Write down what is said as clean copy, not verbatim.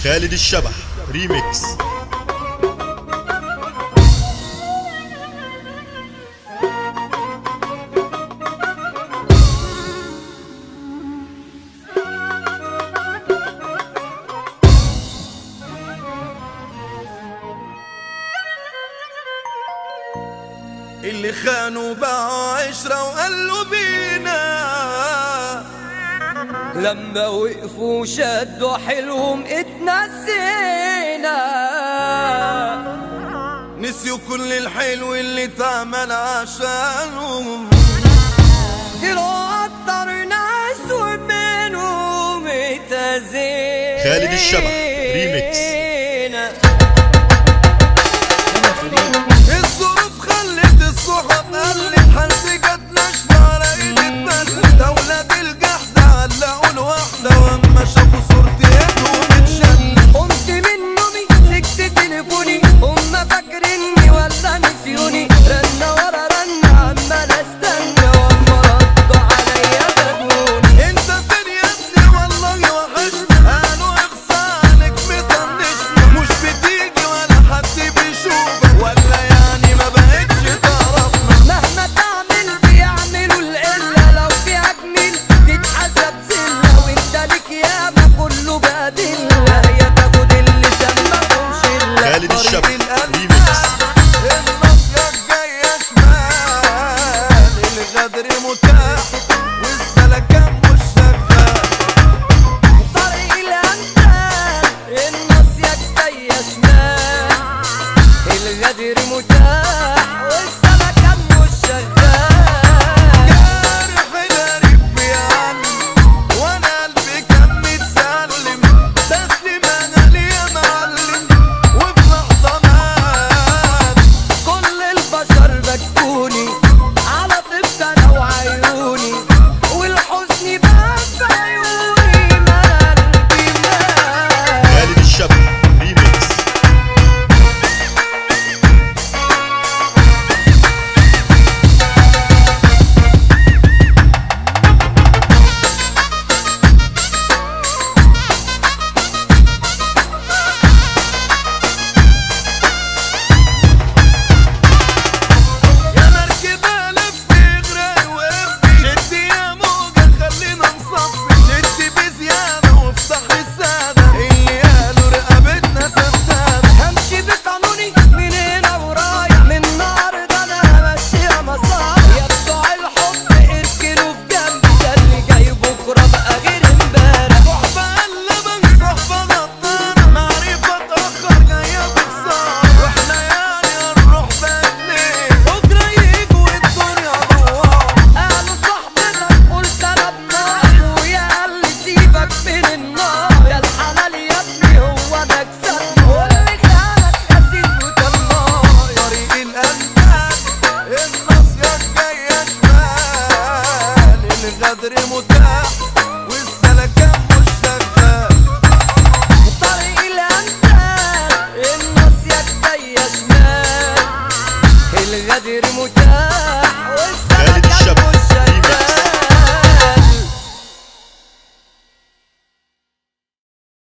خالد الشبح ريميكس. اللي خانوا باعوا عشرة وقالوا بينا، لما وقفوا شدوا حلوهم اتنسينا، نسيوا كل الحلو اللي اتعمل عشانهم، طلعوا اكتر ناس ومنهم اتأذينا. خالد الشبح ريميكس. الظروف خلت الصحاب قلت، حنسجت نشمة على ايد التل، ده ولاد الجحدة علقوا الواحدة واما شافوا صورتي ايدهم اتشل. قمت من نومي سكت تليفوني، هما فاكريني ولا نسيوني، رنة ورا رنة عمال استنى واما ردوا عليا بدوني. انت فين يا ابني والله وحشني، قالوا اخصى عليك مطنشني، مش بتيجي ولا حد بيشوفك، ولا يعني ما بقتش تعرفنا. مهما تعمل بيعملوا القلة، لو فيها جميل تتحسب سلة، وانت ليك ياما كله بأدلة، هي تاخد اللي سماكم شلة. خالد الشبح ريميكس. الناصية الجاية شمال، الغدر متاح والسلكان مش شغال. طريق الأمثال الناصية الجاية شمال، الغدر متاح والسمكان مش شغال. جارح غريب بيعلم وانا قلبي كان متسلم، تسليم انا ليه يا معلم وفي لحظة مات. كل البشر بكوني على طفل انا وعيوني، والحزن بقى في عيوني، ما قلبي مات. خالد الشبح ريميكس. يا مركبة لفي غرق وقفي، شدي يا موجة خلينا نصفي، شدي بزيادة وافتحي السادة، اللي قالوا رقبتنا سدادة. همشي بقانوني من هنا ورايح، من النهارده انا همشيها مصايا. يا بتوع الحب اركنوا في جنبي، ده اللي جاي بكره بقى غير امبارح. صحبة قلبك صحبة نطارة، معرفة تأخر جاية بخسارة، واحنا يعني هنروح باتنين بكرة يجوا والدنيا دوار. قالوا صاحبتك قلت انا بنار، ويا قال لي سيبك من النار، يا الحلال يا ابني هو ده كسبني، واللي خانك خسيس وطماع. طريق الأندال الناصية الجاية شمال، الغدر متاح والسلكان مش شغال. طريق الأمثال الناصية الجاية شمال، الغدر متاح